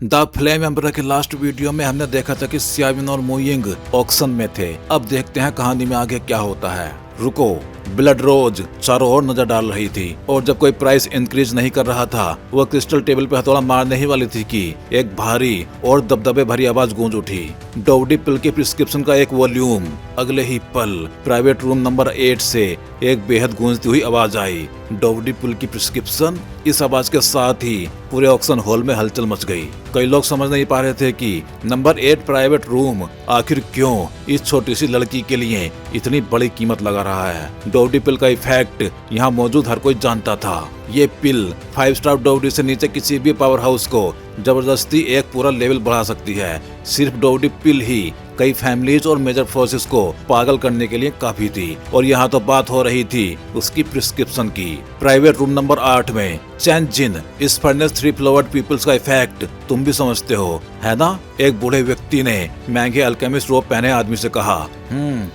The flame emperor के last video में हमने देखा था कि सियाविन और मुइंग ऑक्शन में थे। अब देखते हैं कहानी में आगे क्या होता है। रुको, ब्लड रोज चारों ओर नजर डाल रही थी और जब कोई प्राइस इंक्रीज नहीं कर रहा था वह क्रिस्टल टेबल पे हथौड़ा मारने ही वाली थी कि एक भारी और दबदबे भरी आवाज गूंज उठी। डोवडी पिल के प्रिस्क्रिप्शन का एक वॉल्यूम। अगले ही पल प्राइवेट रूम नंबर 8 से एक बेहद गूंजती हुई आवाज आई, डोवडी पिल की प्रिस्क्रिप्शन। इस आवाज के साथ ही पूरे ऑक्शन हॉल में हलचल मच गई। कई लोग समझ नहीं पा रहे थे कि नंबर 8 प्राइवेट रूम आखिर क्यों इस छोटी सी लड़की के लिए इतनी बड़ी कीमत लगा रहा है। डोवडी पिल का इफेक्ट यहाँ मौजूद हर कोई जानता था। ये पिल 5 स्टार डोवडी से नीचे किसी भी पावर हाउस को जबरदस्ती एक पूरा लेवल बढ़ा सकती है। सिर्फ डोवडी पिल ही कई फैमिलीज और मेजर फोर्सेस को पागल करने के लिए काफी थी। और यहाँ तो बात हो रही थी उसकी प्रिस्क्रिप्शन की। प्राइवेट रूम नंबर 8 में चैन जिन, इस फर्नेस 3 फ्लावर्ड पीपल्स का इफेक्ट तुम भी समझते हो, है ना? एक बूढ़े व्यक्ति ने महंगे अल्केमिस्ट रोब पहने आदमी से कहा,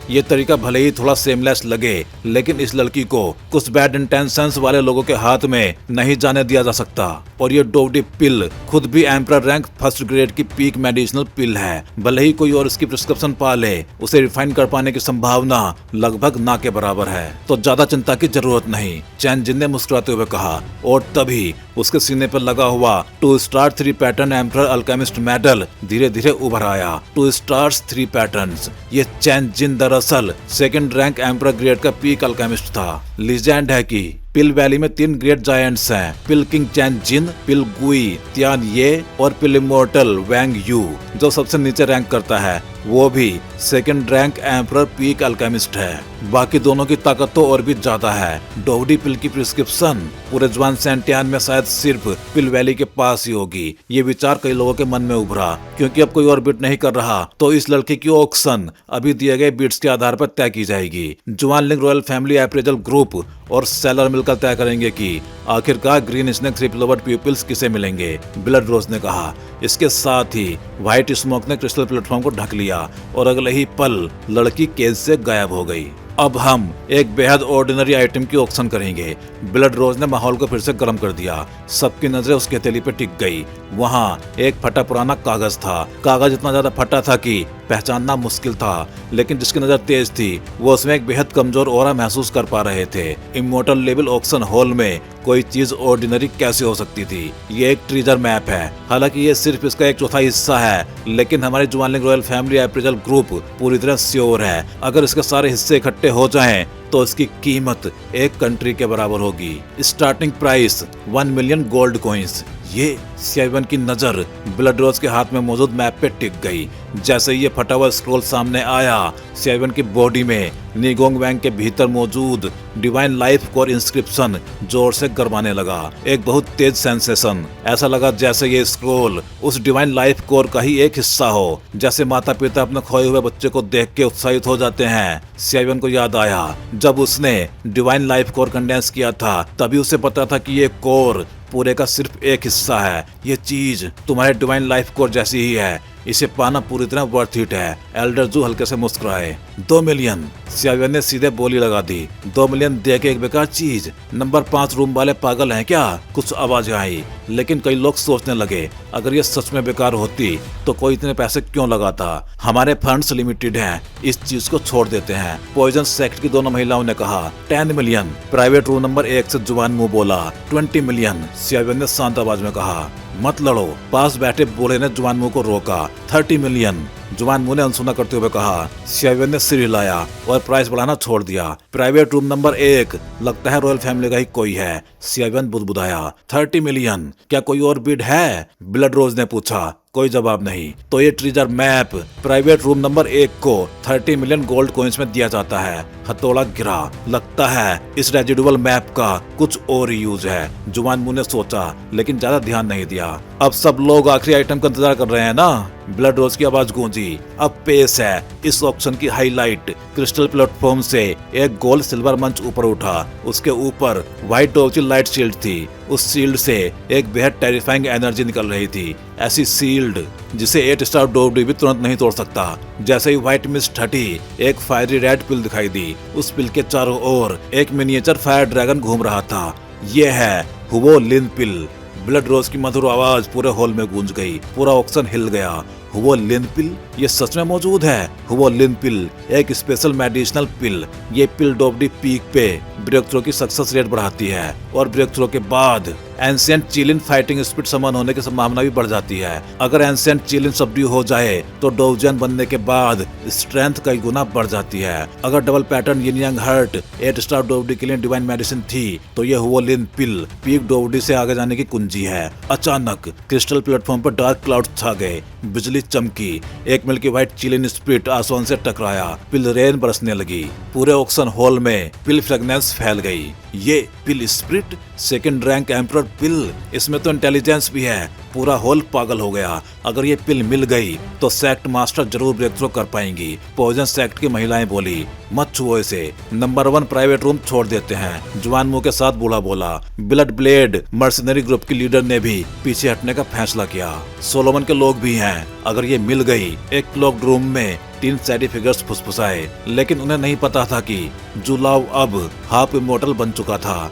ये तरीका भले ही थोड़ा सेमलेस लगे लेकिन इस लड़की को कुछ बैड इंटेंशंस वाले लोगों के हाथ में नहीं जाने दिया जा सकता। और ये डोवडी पिल खुद भी एम्परर रैंक 1st ग्रेड की पीक मेडिसिनल पिल है। भले ही कोई और इसकी प्रिस्क्रिप्शन पा ले, उसे रिफाइन कर पाने की संभावना लगभग ना के बराबर है। तो ज्यादा चिंता की जरूरत नहीं, चैन जिन ने मुस्कुराते हुए कहा। और तभी उसके सीने पर लगा हुआ 2 star 3 pattern emperor alchemist medal धीरे धीरे उभर आया। 2 स्टार्स 3 पैटर्न्स। ये चैन जिन दरअसल 2nd रैंक एम्परर ग्रेड का पीक अल्केमिस्ट था। लीजेंड है कि पिल वैली में 3 ग्रेट जायंट्स हैं, पिल किंग चैन जिन, पिल गुई तियान ये और पिल इमोर्टल वैंग यू। जो सबसे नीचे रैंक करता है वो भी 2nd rank emperor peak alchemist है। बाकी दोनों की ताकत तो और भी ज्यादा है। डोवडी पिल की प्रिस्क्रिप्शन पूरे जवान सेंटियान में शायद सिर्फ पिल वैली के पास ही होगी। ये विचार कई लोगों के मन में उभरा। क्योंकि अब कोई और बिट नहीं कर रहा तो इस लड़की की ऑक्शन अभी दिए गए बिट्स के आधार पर तय की जाएगी। जुआन लिंग रॉयल फैमिली अप्रेजल ग्रुप और सेलर मिलकर तय करेंगे कि आखिरकार ग्रीन स्नेक 3 फ्लावर्ड पीपल्स किसे मिलेंगे, ब्लड रोज ने कहा। इसके साथ ही व्हाइट स्मोक ने क्रिस्टल प्लेटफॉर्म को ढक लिया और अगले ही पल लड़की केज से गायब हो गई। अब हम एक बेहद ऑर्डिनरी आइटम की ऑक्शन करेंगे। ब्लड रोज ने माहौल को फिर से गर्म कर दिया। सबकी नजरें उसकी हथेली पे टिक गई। वहाँ एक फटा पुराना कागज था। कागज इतना ज्यादा फटा था कि पहचानना मुश्किल था, लेकिन जिसकी नजर तेज थी वो उसमें एक बेहद कमजोर ऑरा महसूस कर पा रहे थे। इमोर्टल लेवल ऑक्शन हॉल में कोई चीज ऑर्डिनरी कैसे हो सकती थी? ये एक ट्रेजर मैप है। हालांकि ये सिर्फ इसका 1/4 हिस्सा है, लेकिन हमारी जुआनलिंग रॉयल फैमिली अप्रेजल ग्रुप पूरी तरह श्योर है अगर इसके सारे हिस्से इकट्ठे हो जाएं तो इसकी कीमत एक कंट्री के बराबर होगी। Starting price 1 million gold coins. ये सियाविन की नजर ब्लड रोज के हाथ में मौजूद मैप पे टिक गई। जैसे ये फटा हुआ स्क्रॉल सामने आया, सियाविन की बॉडी में निगोंग वैंग के भीतर मौजूद डिवाइन लाइफ कोर इंस्क्रिप्शन जोर से गरमाने लगा। एक बहुत तेज सेंसेशन। ऐसा लगा जैसे ये स्क्रॉल उस डिवाइन लाइफ कोर का ही एक हिस्सा हो। जैसे माता पिता अपने खोए हुए बच्चे को देख के उत्साहित हो जाते हैं। सियाविन को याद आया जब उसने डिवाइन लाइफ कोर कंडेंस किया था, तभी उसे पता था कि ये कोर पूरे का सिर्फ एक हिस्सा है। ये चीज तुम्हारे डिवाइन लाइफ कोर जैसी ही है। इसे पाना पूरी तरह वर्थ इट है। एल्डर जू हल्के से मुस्कुराए। 2 मिलियन, सियाविन ने सीधे बोली लगा दी। 2 मिलियन दे के एक बेकार चीज? नंबर 5 रूम वाले पागल हैं क्या? कुछ आवाज आई, लेकिन कई लोग सोचने लगे अगर ये सच में बेकार होती तो कोई इतने पैसे क्यों लगाता? हमारे फंड्स लिमिटेड हैं, इस चीज को छोड़ देते हैं। पॉइजन सेक्ट की दोनों महिलाओं ने कहा। 10 मिलियन, प्राइवेट रूम नंबर 1 से जुआन मुंह बोला। 20 मिलियन, सियाविन ने शांत आवाज में कहा। मत लड़ो, पास बैठे बूढ़े ने जुआन मुंह को रोका। 30 मिलियन, जुआन मुंह ने अनसुना करते हुए कहा। सियाविन ने सिर हिलाया और प्राइस बढ़ाना छोड़ दिया। प्राइवेट रूम नंबर 1, लगता है रॉयल फैमिली का ही कोई है, सियाविन बुदबुदाया। 30 मिलियन, क्या कोई और बिड है? ब्लड रोज ने पूछा। कोई जवाब नहीं। तो ये treasure map private room number 1 को 30 मिलियन गोल्ड कॉइंस में दिया जाता है। हथौड़ा गिरा। लगता है इस रेजिडुअल मैप का कुछ और यूज है, जुआन मुंह ने सोचा, लेकिन ज्यादा ध्यान नहीं दिया। अब सब लोग आखिरी आइटम का इंतजार कर रहे हैं ना? ब्लड रोज की आवाज गूंजी। अब पेश है इस ऑक्शन की हाईलाइट। क्रिस्टल प्लेटफॉर्म से एक गोल्ड सिल्वर मंच ऊपर उठा। उसके ऊपर व्हाइट टॉर्ची लाइट शील्ड थी। उस शील्ड से एक बेहद टेरिफाइंग एनर्जी निकल रही थी। ऐसी शील्ड जिसे 8 स्टार डोवडी भी तुरंत नहीं तोड़ सकता। जैसे ही व्हाइट मिस्ट हटी, एक फायरी रेड पिल दिखाई दी। उस पिल के चारों ओर एक मिनिएचर फायर ड्रैगन घूम रहा था। यह है हुवो लिन पिल। ब्लड रोज की मधुर आवाज पूरे हॉल में गूंज गई। पूरा ऑक्शन हिल गया। हुआ लिन पिल, ये सच में मौजूद है। हुआ लिन पिल एक स्पेशल मेडिसिनल पिल। ये पिल डोबडी पीक पे ब्रेक थ्रो की सक्सेस रेट बढ़ाती है और ब्रेक थ्रो के बाद एंशिएंट चिलिन फाइटिंग स्पिरिट समन होने की संभावना भी बढ़ जाती है। अगर एंशिएंट चिलिन सबड्यू हो जाए तो डोवजन बनने के बाद स्ट्रेंथ कई गुना बढ़ जाती है। अगर डबल पैटर्न यिन यांग हर्ट 8 स्टार डोवडी के लिए डिवाइन मेडिसिन थी तो ये हुआ लिन पिल पीक डोवडी से आगे जाने की कुंजी है। अचानक क्रिस्टल प्लेटफॉर्म पर डार्क क्लाउड छा गए, बिजली चमकी, एक मिल्की व्हाइट चिलिन स्पिरिट आसमान से टकराया, पिल रेन बरसने लगी। पूरे ऑक्शन हॉल में पिल फ्रेगनेंस फैल गई। ये पिल स्पिरिट सेकंड रैंक एम्परर पिल, इसमें तो इंटेलिजेंस भी है। पूरा हॉल पागल हो गया। अगर ये पिल मिल गई तो सेक्ट मास्टर जरूर ब्रेक थ्रो कर पाएंगी। पॉइजन सेक्ट की महिलाएं बोली, मत छुओ इसे, नंबर 1 प्राइवेट रूम छोड़ देते हैं। जवान मुंह के साथ बूढ़ा बोला। ब्लड ब्लेड मर्सनरी ग्रुप की लीडर ने भी पीछे हटने का फैसला किया। सोलोमन के लोग भी हैं। अगर ये मिल गई। एक क्लॉक्ड रूम में 3 सैडी फिगर्स फुसफुसाए, लेकिन उन्हें नहीं पता था कि जुलाव अब हाफ इमोर्टल बन चुका था।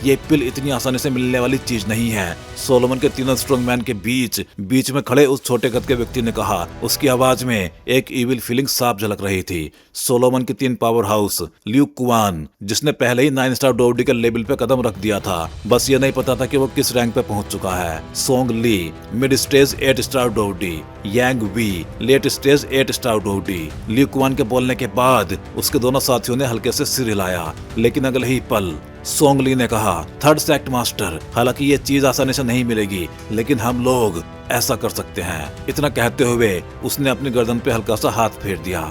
ये पिल इतनी आसानी से मिलने वाली चीज नहीं है। सोलोमन के तीनों स्ट्रॉन्गमैन के बीच में खड़े उस छोटे कद के व्यक्ति ने कहा। उसकी आवाज में एक इविल फीलिंग साफ झलक रही थी। सोलोमन की 3 पावर हाउस, ल्यूक कुआन जिसने पहले ही 9 स्टार डोवडी के लेवल पे कदम रख दिया था, बस ये नहीं पता था कि वो किस रैंक पे पहुंच चुका है। Song Li mid stage 8 star डोवडी, Yang Wei late stage 8 star डोवडी। ल्यूक कुआन के बोलने के बाद उसके दोनों साथियों ने हल्के से सिर हिलाया, लेकिन अगले ही पल सोंग ली ने कहा, थर्ड सेक्ट मास्टर, हालांकि ये चीज आसानी से नहीं मिलेगी, लेकिन हम लोग ऐसा कर सकते हैं। इतना कहते हुए उसने अपनी गर्दन पे हल्का सा हाथ फेर दिया।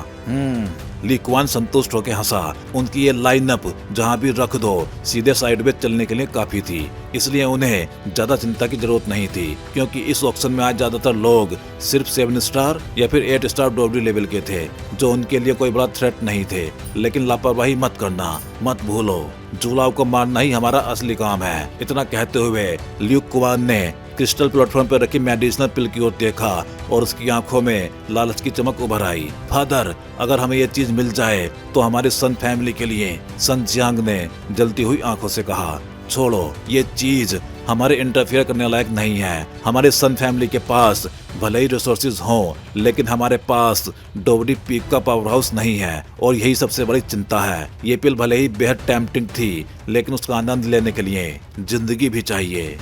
ली कुआन संतुष्ट होकर हंसा। उनकी ये लाइनअप जहां भी रख दो सीधे साइड में चलने के लिए काफी थी, इसलिए उन्हें ज्यादा चिंता की जरूरत नहीं थी, क्योंकि इस ऑक्शन में आज ज्यादातर लोग सिर्फ 7 स्टार या फिर 8 स्टार डोवडी लेवल के थे, जो उनके लिए कोई बड़ा थ्रेट नहीं थे। लेकिन लापरवाही मत करना, मत भूलो, जुलाव को मारना ही हमारा असली काम है। इतना कहते हुए ल्यूक कुआन ने क्रिस्टल प्लेटफॉर्म पर रखी मेडिसिनल पिल की ओर देखा और उसकी आंखों में लालच की चमक उभर आई। फादर, अगर हमें ये चीज मिल जाए तो हमारी सन फैमिली के लिए, सन जियांग ने जलती हुई आंखों से कहा। छोड़ो, ये चीज हमारे इंटरफेयर करने लायक नहीं है। हमारे सन फैमिली के पास भले ही रिसोर्सेज हों, लेकिन हमारे पास डोवडी पीक का पावर हाउस नहीं है, और यही सबसे बड़ी चिंता है। ये पिल भले ही बेहद टेम्पटिंग थी, लेकिन उसका आनंद लेने के लिए जिंदगी भी चाहिए।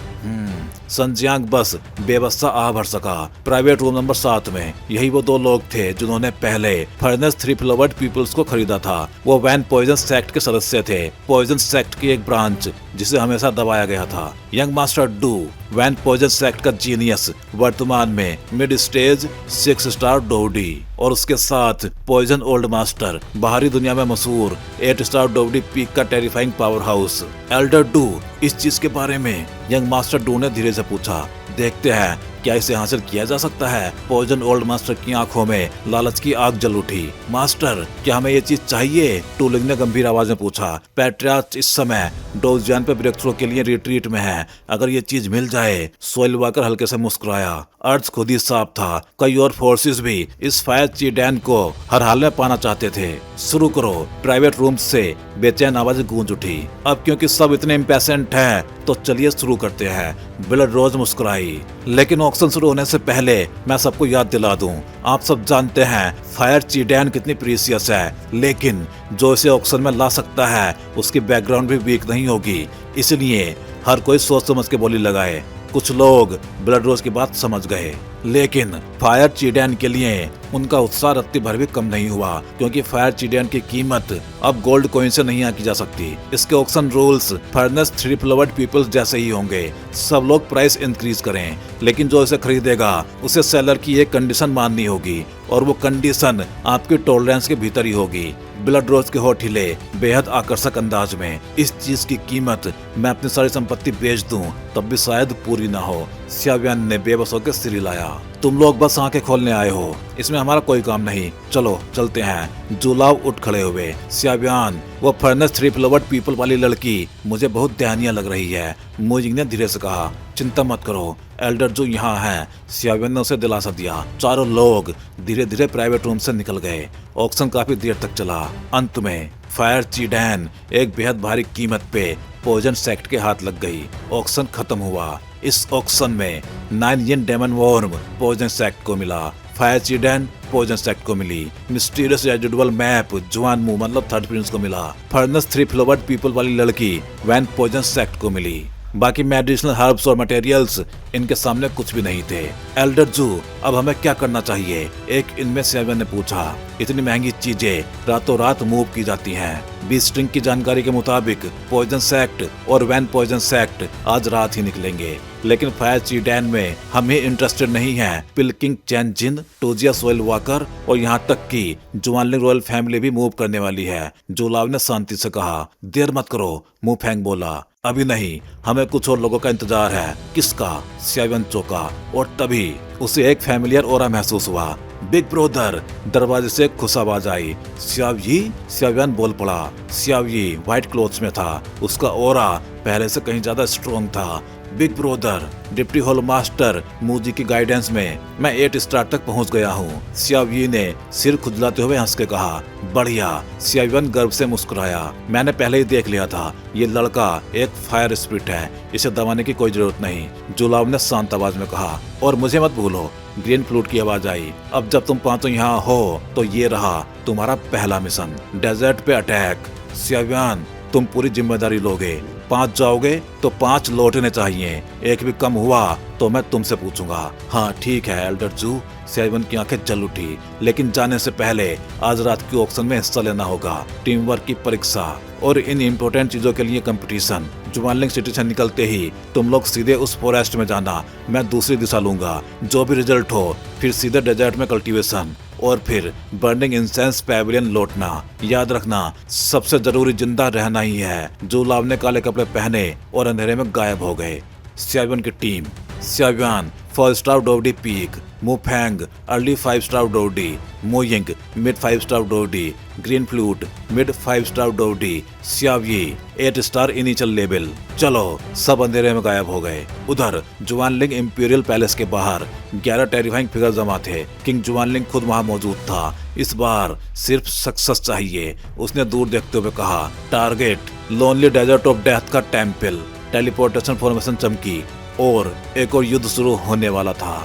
सन जियांग बस बेबसा आ भर सका। प्राइवेट रूम नंबर 7 में यही वो 2 लोग थे जिन्होंने पहले फर्नेस 3 फ्लावर्ड पीपल्स को खरीदा था। वो वैन पॉइजन सेक्ट के सदस्य थे, पॉइजन सेक्ट की एक ब्रांच जिसे हमेशा दबाया गया था। Young master Du, Wan poison sect का जीनियस, वर्तमान में मिड स्टेज 6 स्टार डोवडी, और उसके साथ पॉइजन ओल्ड मास्टर, बाहरी दुनिया में मशहूर 8 स्टार डोवडी पीक का terrifying power house. Elder do, इस चीज के बारे में यंग मास्टर डू ने धीरे से पूछा। देखते हैं क्या इसे हासिल किया जा सकता है। पॉइजन ओल्ड मास्टर की आंखों में लालच की आग जल उठी। मास्टर, क्या हमें ये चीज चाहिए? टूलिंग ने गंभीर आवाज में पूछा। पैट्रियार्च इस समय डोवजन पे ब्रेक थ्रो के लिए रिट्रीट में है। अगर ये चीज मिल जाए। सोइल वाकर हल्के से मुस्कुराया। अर्थ खुद ही साफ था। कई और फोर्सेस भी इस फायर चीडैन को हर हाल में पाना चाहते थे। शुरू करो। प्राइवेट रूम से बेचैन आवाज गूंज उठी। अब क्योंकि सब इतने इम्पेशेंट हैं, तो चलिए शुरू करते हैं। ब्लड रोज मुस्कुराई। लेकिन ऑक्शन शुरू होने से पहले मैं सबको याद दिला दूं, आप सब जानते हैं फायर चीडैन कितनी प्रीसियस है, लेकिन जो इसे ऑक्शन में ला सकता है उसकी बैकग्राउंड भी वीक नहीं होगी। इसलिए हर कोई सोच समझ के बोली लगाए। कुछ लोग ब्लड रोज की बात समझ गए, लेकिन फायर चीडैन के लिए उनका उत्साह रत्ती भर भी कम नहीं हुआ, क्योंकि फायर चीडैन की कीमत अब गोल्ड कॉइन से नहीं आंकी जा सकती। इसके auction rules furnace 3 flowered peoples जैसे ही होंगे। सब लोग प्राइस इंक्रीज करें, लेकिन जो इसे खरीदेगा उसे सेलर की एक कंडीशन माननी होगी, और वो कंडीशन आपकी टॉलरेंस के भीतर ही होगी। ब्लड रोज के होठ हिले बेहद आकर्षक अंदाज में। इस चीज की कीमत मैं अपनी सारी संपत्ति बेच दूं तब भी शायद पूरी ना हो। सियावियान ने बेबस होकर सिर हिलाया। तुम लोग बस आंखें खोलने आए हो, इसमें हमारा कोई काम नहीं। चलो चलते हैं। जुलाव उठ खड़े हुए। सियावियान, वो फर्नेस 3 फ्लावर्ड पीपल वाली लड़की मुझे बहुत दयनीय लग रही है। मुजिंग ने धीरे से कहा। चिंता मत करो, एल्डर जो यहाँ है। सियावियान ने उसे दिलासा दिया। चारों लोग धीरे धीरे प्राइवेट रूम से निकल गए। ऑक्शन काफी देर तक चला। अंत में फायर चीडैन एक बेहद भारी कीमत पे पॉइजन सेक्ट के हाथ लग गई। ऑक्शन खत्म हुआ। इस ऑक्शन में 9 yin demon warm poison sect को मिला, फायर चिडेन पॉइजन सेक्ट को मिली, मिस्टीरियस रेजिडुअल मैप जुआन मू मतलब थर्ड प्रिंस को मिला, फर्नेस 3 फ्लोवर्ड पीपल वाली लड़की वैन पॉइजन सेक्ट को मिली। बाकी मेडिसिनल हर्ब्स और मटेरियल्स इनके सामने कुछ भी नहीं थे। एल्डर जू, अब हमें क्या करना चाहिए? एक इनमें से ने पूछा। इतनी महंगी चीजें रातों रात मूव की जाती हैं। बी स्ट्रिंग की जानकारी के मुताबिक पॉइजन सेक्ट और वैन पॉइजन सेक्ट आज रात ही निकलेंगे, लेकिन फायर चीडैन में हम ही इंटरेस्टेड नहीं हैं। पिलकिंग चैन जिन, टोजिया सोयल वाकर और यहाँ तक कि जुआनलिंग रॉयल फैमिली भी मूव करने वाली है। जोलाव ने शांति से कहा। देर मत करो, मुफेंग बोला। अभी नहीं, हमें कुछ और लोगों का इंतजार है। किसका? स्यावियन चौका। और तभी उसे एक फैमिलियर ओरा महसूस हुआ। Big brother! दरवाजे से खुश आवाज आई। स्यावी? स्यावियन बोल पड़ा। स्यावी व्हाइट क्लोथ्स में था। उसका ओरा पहले से कहीं ज्यादा स्ट्रॉन्ग था। Big brother, deputy hall master मूजी की गाइडेंस में मैं 8 स्टार तक पहुंच गया हूँ। स्यावी ने सिर खुजलाते हुए हंस के कहा। बढ़िया। स्यावियन गर्व से मुस्कुराया। मैंने पहले ही देख लिया था, ये लड़का एक फायर स्पिरिट है, इसे दबाने की कोई जरूरत नहीं, जुलाव ने शांत आवाज में कहा। और मुझे मत भूलो। ग्रीन फ्लूट की आवाज आई। अब जब तुम पांचों यहाँ हो तो ये रहा तुम्हारा पहला मिशन, डेजर्ट पे अटैक। स्यावियन, तुम पूरी जिम्मेदारी लोगे। 5 जाओगे तो 5 लौटने चाहिए। एक भी कम हुआ तो मैं तुमसे पूछूंगा। हाँ ठीक है एल्डर जू। स्यावियन की आंखें जल उठी। लेकिन जाने से पहले आज रात की ऑक्शन में हिस्सा लेना होगा। टीम वर्क की परीक्षा और इन इम्पोर्टेंट चीजों के लिए कंपटीशन। जुआनलिंग सिटी से निकलते ही तुम लोग सीधे उस फॉरेस्ट में जाना, मैं दूसरी दिशा लूंगा। जो भी रिजल्ट हो फिर सीधे डेजर्ट में कल्टीवेशन और फिर बर्निंग इंसेंस पैविलियन लौटना। याद रखना, सबसे जरूरी जिंदा रहना ही है। जुलाव ने काले कपड़े पहने और अंधेरे में गायब हो गए। स्यावियन की टीम। स्यावियन 4 स्टार डोडी पीक, मुफेंग अर्ली 5 स्टार डोडी, मोयिंग मिड 5 स्टार डोडी, ग्रीन फ्लूट मिड 5 स्टार डोडी, स्यावी 8 स्टार इनिशियल लेवल। चलो, सब अंधेरे में गायब हो गए। उधर जुआनलिंग इंपीरियल पैलेस के बाहर 11 टेरिफाइंग फिगर जमा थे। किंग जुआनलिंग खुद वहां मौजूद था। इस बार सिर्फ सक्सेस चाहिए, उसने दूर देखते हुए कहा। Target lonely desert of death का टेम्पल। टेलीपोर्टेशन फॉर्मेशन चमकी और एक और युद्ध शुरू होने वाला था।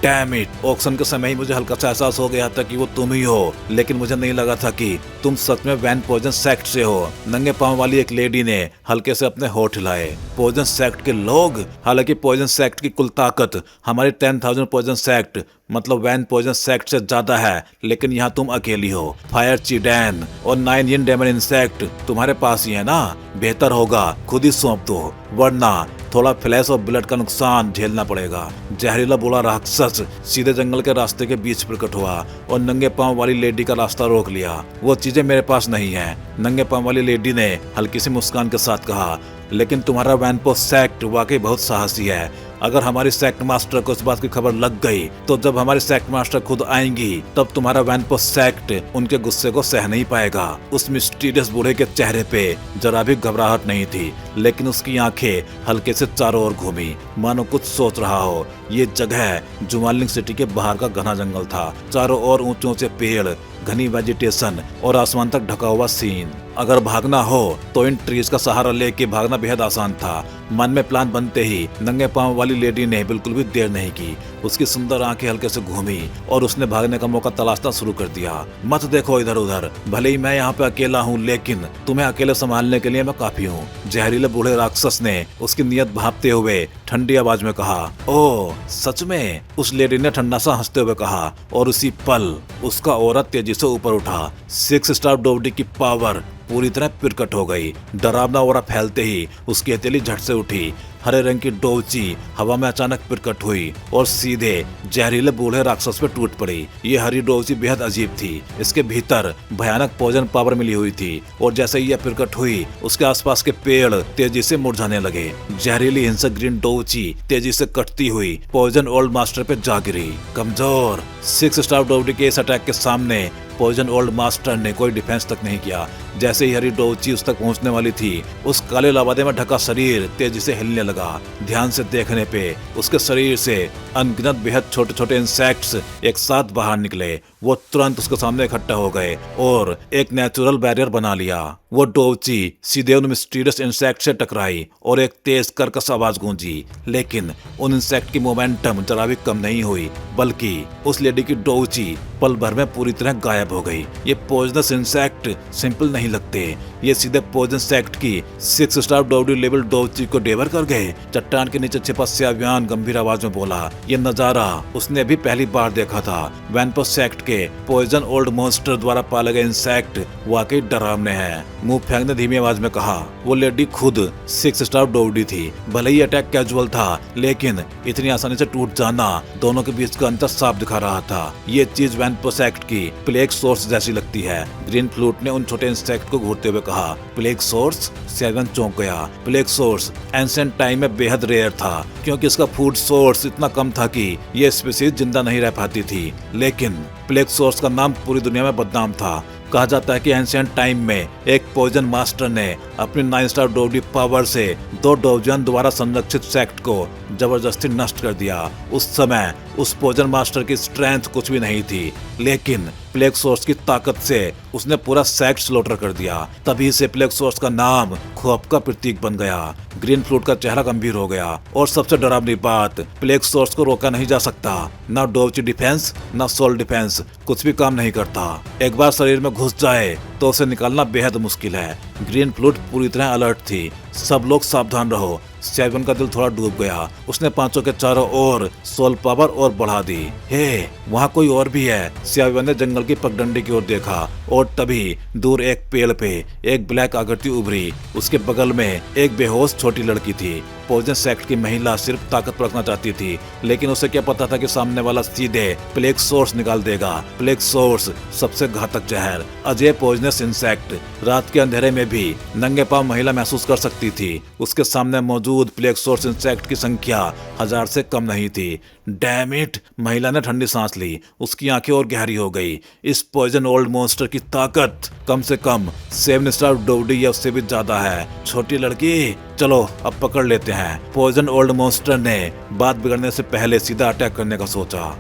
Damn it! ऑक्शन के समय ही मुझे हल्का सा एहसास हो गया था कि वो तुम ही हो, लेकिन मुझे नहीं लगा था कि तुम सच में वैन पॉइजन सेक्ट से हो। नंगे पांव वाली एक लेडी ने हल्के से अपने होठ हिलाए। पॉइजन सेक्ट के लोग? हालांकि पॉइजन सेक्ट की कुल ताकत हमारी 10,000 पॉइजन सेक्ट मतलब वैन पॉइजन सेक्ट से ज्यादा है, लेकिन यहाँ तुम अकेली हो। फायर चिडैन और 9 yin डेमन इंसेक्ट तुम्हारे पास ही है ना? बेहतर होगा खुद ही सौंप दो, वरना थोड़ा फ्लैश और ब्लड का नुकसान झेलना पड़ेगा। जहरीला बोला राक्षस सीधे जंगल के रास्ते के बीच प्रकट हुआ और नंगे पांव वाली लेडी का रास्ता रोक लिया। वो चीजें मेरे पास नहीं है, नंगे पांव वाली लेडी ने हल्की सी मुस्कान के साथ कहा। लेकिन तुम्हारा वैनपो सेक्ट वाकई बहुत साहसी है। अगर हमारी सेक्ट मास्टर को इस बात की खबर लग गई तो जब हमारी सेक्ट मास्टर खुद आएंगी तब तुम्हारा वैनपो सेक्ट उनके गुस्से को सह नहीं पाएगा। उस मिस्टीरियस बूढ़े के चेहरे पे जरा भी घबराहट नहीं थी, लेकिन उसकी आंखें हल्के से चारों ओर घूमी, मानो कुछ सोच रहा हो। ये जगह जुआनलिंग सिटी के बाहर का घना जंगल था। चारों ओर ऊंचे ऊंचे पेड़, घनी वेजिटेशन और आसमान तक ढका हुआ सीन। अगर भागना हो तो इन ट्रीज का सहारा लेके भागना बेहद आसान था। मन में प्लान बनते ही नंगे पांव वाली लेडी ने बिल्कुल भी देर नहीं की। उसकी सुंदर आंखें हल्के से घूमी और उसने भागने का मौका तलाशना शुरू कर दिया। मत देखो इधर उधर, भले ही मैं यहाँ पे अकेला हूँ, लेकिन तुम्हें अकेले संभालने के लिए मैं काफी हूँ। जहरीले बूढ़े राक्षस ने उसकी नीयत भांपते हुए ठंडी आवाज में कहा। ओह सच में? उस लेडी ने ठंडा सा हंसते हुए कहा और उसी पल उसका औरत तेजी से ऊपर उठा। 6 स्टार डोवडी की पावर पूरी तरह प्रकट हो गई। डरावना ओरा फैलते ही उसकी हथेली झट से उठी। हरे रंग की डोवची हवा में अचानक प्रकट हुई और सीधे जहरीले बूढ़े राक्षस पे टूट पड़ी। ये हरी डोवची बेहद अजीब थी। इसके भीतर भयानक पॉइजन पावर मिली हुई थी और जैसे ही यह प्रकट हुई उसके आसपास के पेड़ तेजी से मुरझाने लगे। जहरीली हिंसक ग्रीन डोवची तेजी से कटती हुई पॉइजन ओल्ड मास्टर पे जा गिरी। कमजोर 6 स्टार डोवडी के इस अटैक के सामने पॉइजन ओल्ड मास्टर ने कोई डिफेंस तक नहीं किया। जैसे ही हरी डोवची उस तक पहुंचने वाली थी, उस काले लावादे में ढका शरीर तेजी से हिलने लगा। ध्यान से देखने पे उसके शरीर से अनगिनत बेहद छोटे छोटे इंसेक्ट्स एक साथ बाहर निकले वो तुरंत उसके सामने इकट्ठा हो गए और एक नेचुरल बैरियर बना लिया। वो डोउची सीधे उन मिस्टीरियस इंसेक्ट से टकराई और एक तेज कर्कश आवाज गूंजी, लेकिन उन इंसेक्ट की मोमेंटम जरा भी कम नहीं हुई, बल्कि उस लेडी की डोउची पल भर में पूरी तरह गायब हो गई। ये पॉइजनस इंसेक्ट सिंपल नहीं लगते, ये सीधे पॉइजन इंसेक्ट की 6 स्टार डोउडी लेवल डोउची को डेवर कर गए। चट्टान के नीचे छिपा स्यावियान गंभीर आवाज में बोला। ये नजारा उसने भी पहली बार देखा था। वैनपो सेक्ट के पॉइजन ओल्ड मॉन्स्टर द्वारा पाले गए इंसेक्ट वाकई डरावने हैं। मुंह फेंकने धीमी आवाज में कहा। वो लेडी खुद 6 स्टार डोउडी थी। भले ही अटैक कैजुअल था, लेकिन इतनी आसानी से टूट जाना दोनों के बीच का अंतर साफ दिखा रहा था। ये चीज वैनपो सेक्ट की प्लेग सोर्स जैसी लगती है। ग्रीन फ्लूट ने उन छोटे इंसेक्ट को घूरते हुए कहा। Plague source? सेवन चौंक गया। प्लेग सोर्स एंशिएंट टाइम में बेहद रेयर था, क्योंकि इसका फूड सोर्स इतना कम था कि ये स्पीसीज जिंदा नहीं रह पाती थी। लेकिन प्लेग सोर्स का नाम पूरी दुनिया में बदनाम था। कहा जाता है कि एंशिएंट टाइम में एक पॉइजन मास्टर ने अपनी 9 स्टार डोउडी पावर से 2 डोजियन द्वारा संरक्षित सेक्ट को जबरदस्ती नष्ट कर दिया। उस समय उस पॉइजन मास्टर की स्ट्रेंथ कुछ भी नहीं थी, लेकिन प्लेग सोर्स की ताकत से उसने पूरा सेक्ट स्लॉटर कर दिया। तभी से प्लेग सोर्स का नाम खौफ का प्रतीक बन गया। ग्रीन फ्लूट का चेहरा गंभीर हो गया। और सबसे डरावनी बात, प्लेग सोर्स को रोका नहीं जा सकता। ना डोउची डिफेंस, ना सोल डिफेंस, कुछ भी काम नहीं करता। एक बार शरीर में घुस जाए तो उसे निकालना बेहद मुश्किल है। ग्रीन फ्लूट पूरी तरह अलर्ट थी। सब लोग सावधान रहो। सेवन का दिल थोड़ा डूब गया। उसने पांचों के चारों ओर सोल पावर और बढ़ा दी। हे, वहाँ कोई और भी है। सेवन ने जंगल की पगडंडी की ओर देखा और तभी दूर एक पेड़ पे एक ब्लैक आकृति उभरी। उसके बगल में एक बेहोश छोटी लड़की थी। पॉइजन सेक्ट की महिला सिर्फ ताकत रखना चाहती थी, लेकिन उसे क्या पता था कि सामने वाला सीधे प्लेग सोर्स निकाल देगा। प्लेग सोर्स सबसे घातक जहर, अजय पॉइजनस इंसेक्ट। रात के अंधेरे में भी नंगे पांव महिला महसूस कर सकती थी। उसके सामने मौजूद प्लेग सोर्स इंसेक्ट की संख्या 1000 से कम नहीं थी। Damn it! महिला ने ठंडी सांस ली। उसकी आंखें और गहरी हो गई। इस पॉइजन ओल्ड मॉन्स्टर की ताकत कम से कम 7 स्टार डोउडी या उससे भी ज्यादा है। छोटी लड़की, चलो अब पकड़ लेते हैं। पॉइजन ओल्ड मॉन्स्टर ने बात बिगड़ने से पहले सीधा अटैक करने का सोचा।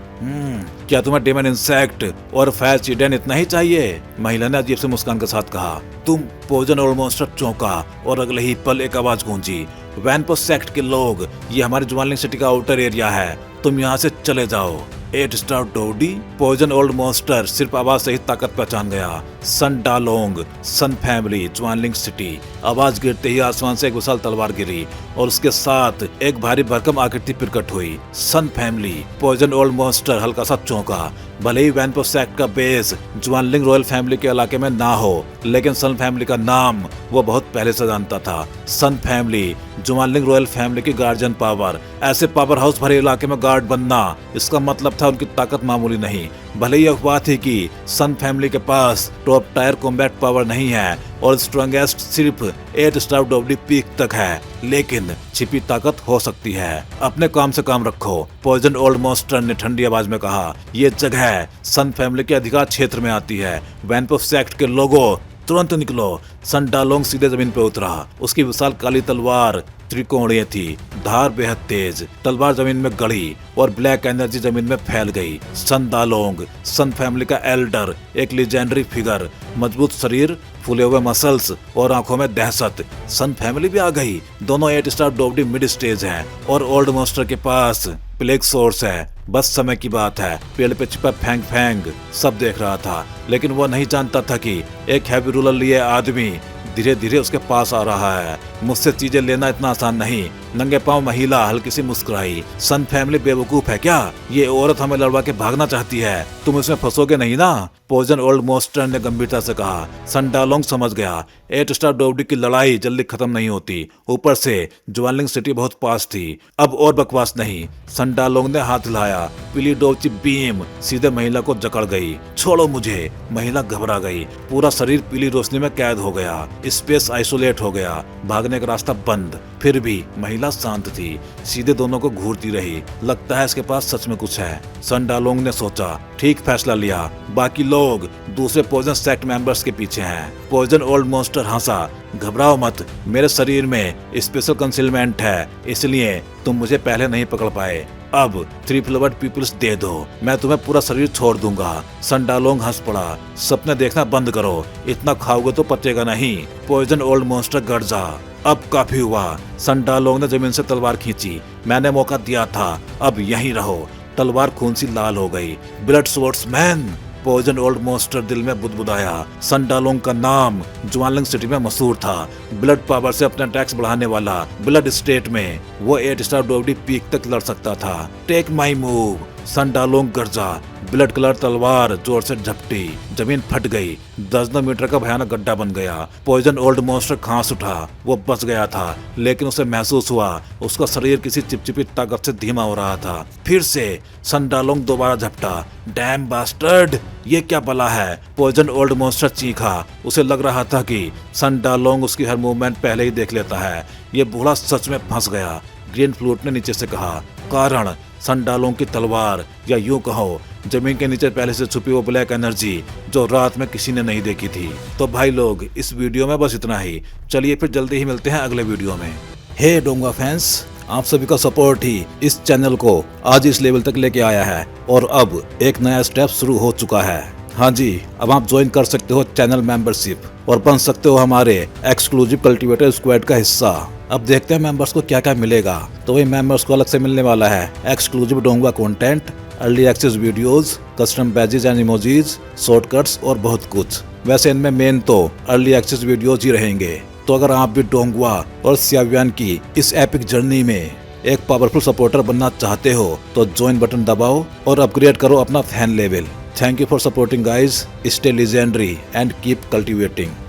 क्या तुम्हें डेमन इंसेक्ट और फायर चिडेन इतना ही चाहिए? महिला ने अजीब से मुस्कान के साथ कहा। तुम? पॉइजन ओल्ड मॉन्स्टर चौंका और अगले ही पल एक आवाज गूंजी। वैनपो सेक्ट के लोग, ये हमारी ज्वानलिंग सिटी का आउटर एरिया है, तुम यहाँ से चले जाओ। 8 स्टार डोउडी? पॉइजन ओल्ड मॉन्स्टर सिर्फ आवाज से ही ताकत पहचान गया। सन डालोंग, सन फैमिली, ज्वानलिंग सिटी। आवाज गिरते ही आसमान से एक विशाल तलवार गिरी और उसके साथ एक भारी भरकम आकृति प्रकट हुई। सन फैमिली। पॉइजन ओल्ड मॉन्स्टर हल्का सा चौंका। भले ही वैनपो सेक्ट का बेस ज्वानलिंग रॉयल फैमिली के इलाके में ना हो, लेकिन सन फैमिली का नाम वो बहुत पहले से जानता था। सन फैमिली, ज्वानलिंग रॉयल फैमिली की गार्जियन पावर। ऐसे पावर हाउस भरे इलाके में गार्ड बनना, इसका मतलब था उनकी ताकत मामूली नहीं। भले ही अफवाह थी कि सन फैमिली के पास टॉप टायर कॉम्बैट पावर नहीं है और स्ट्रॉन्गेस्ट सिर्फ 8 स्टार डोउडी पीक तक है, लेकिन छिपी ताकत हो सकती है। अपने काम से काम रखो, पॉइजन ओल्ड मॉन्स्टर ने ठंडी आवाज में कहा। ये जगह सन फैमिली के अधिकार क्षेत्र में आती है। वैनपो सेक्ट के लोगों, तुरंत निकलो। सन डालोंग सीधे जमीन पर उतरा। उसकी विशाल काली तलवार त्रिकोणीय थी। धार बेहद तेज। तलवार जमीन में गड़ी और ब्लैक एनर्जी जमीन में फैल गई। सन डालोंग, सन फैमिली का एल्डर, एक लीजेंडरी फिगर। मजबूत शरीर, फूले हुए मसल्स और आंखों में दहशत। सन फैमिली भी आ गई। दोनों 8 स्टार डोउडी मिड स्टेज हैं और ओल्ड मॉन्स्टर के पास प्लेग सोर्स है। बस समय की बात है। पेड़ पे छिपा फैंग फैंग सब देख रहा था, लेकिन वो नहीं जानता था कि एक हैवी रूलर लिए आदमी धीरे धीरे उसके पास आ रहा है। मुझसे चीजें लेना इतना आसान नहीं। नंगे पांव महिला हल्की सी मुस्कुराई। सन फैमिली बेवकूफ है क्या? ये औरत हमें लड़वा के भागना चाहती है, तुम इसमें फंसोगे नहीं ना? पॉइजन ओल्ड मॉन्स्टर ने गंभीरता से कहा। सन डालोंग समझ गया, 8 स्टार डोउडी की लड़ाई जल्दी खत्म नहीं होती। ऊपर से ज्वानलिंग सिटी बहुत पास थी। अब और बकवास नहीं। सन डालोंग ने हाथ हिलाया। पीली डोउची बीम सीधे महिला को जकड़ गई। छोड़ो मुझे! महिला घबरा गई। पूरा शरीर पीली रोशनी में कैद हो गया। स्पेस आइसोलेट हो गया। भागने का रास्ता बंद। फिर भी महिला शांत थी। सीधे दोनों को घूरती रही। लगता है इसके पास सच में कुछ है, सन डालोंग ने सोचा। ठीक फैसला लिया। बाकी लोग दूसरे पॉइजन सेक्ट मेंबर्स के पीछे हैं। पॉइजन ओल्ड मॉन्स्टर हंसा। घबराओ मत, मेरे शरीर में स्पेशल कंसीलमेंट है, इसलिए तुम मुझे पहले नहीं पकड़ पाए। अब 3 फ्लेवर्ड पीपल्स दे दो, मैं तुम्हें पूरा शरीर छोड़ दूंगा। संडालोंग हंस पड़ा, सपने देखना बंद करो, इतना खाओगे तो पचेगा नहीं। पॉइजन ओल्ड मॉन्स्टर गड़ जा, अब काफी हुआ। संडालोंग ने जमीन से तलवार खींची, मैंने मौका दिया था, अब यहीं रहो। तलवार खून सी लाल हो गई। Blood swordsman, poison old monster दिल में बुदबुदाया। संडालोंग का नाम जुआनलिंग सिटी में मशहूर था, ब्लड पावर से अपना टैक्स बढ़ाने वाला। ब्लड स्टेट में वो 8 स्टार डोबडी पीक तक लड़ सकता था। टेक माई मूव, संडालोंग गरजा। ब्लड कलर तलवार जोर से झपटी, जमीन फट गई, दर्जनों मीटर का भयानक गड्ढा बन गया। पॉइजन ओल्ड मॉन्स्टर खांस उठा, वो बच गया था, लेकिन उसे महसूस हुआ उसका शरीर किसी चिपचिपी ताकत से धीमा हो रहा था। फिर से संडालोंग दोबारा झपटा। डैम बास्टर्ड, ये क्या बला है? पॉइजन ओल्ड मॉन्स्टर चीखा। उसे लग रहा था कि संडालोंग उसकी हर मूवमेंट पहले ही देख लेता है। ये बूढ़ा सच में फंस गया। ग्रीन फ्लूट ने नीचे से कहा, कारण संडालोंग की तलवार, या यूं कहो जमीन के नीचे पहले से छुपी वो ब्लैक एनर्जी जो रात में किसी ने नहीं देखी थी। तो भाई लोग, इस वीडियो में बस इतना ही। चलिए फिर जल्दी ही मिलते हैं अगले वीडियो में। हे डोंगा फैंस, आप सभी का सपोर्ट ही इस चैनल को आज इस लेवल तक लेके आया है और अब एक नया स्टेप शुरू हो चुका है। हाँ जी, अब आप ज्वाइन कर सकते हो चैनल मेंबरशिप और बन सकते हो हमारे एक्सक्लूसिव कल्टीवेटर स्क्वाड का हिस्सा। अब देखते हैं मेंबर्स को क्या क्या मिलेगा। तो वही मेंबर्स को अलग से मिलने वाला है एक्सक्लूसिव डोंगा content, early access videos, custom badges and emojis, shortcuts और बहुत कुछ। वैसे इनमें मेन तो अर्ली एक्सेस वीडियोज ही रहेंगे। तो अगर आप भी डोंगवा और सियावियन की इस एपिक जर्नी में एक पावरफुल सपोर्टर बनना चाहते हो तो ज्वाइन बटन दबाओ और अपग्रेड करो अपना fan level. Thank you for supporting guys. Stay legendary and keep cultivating.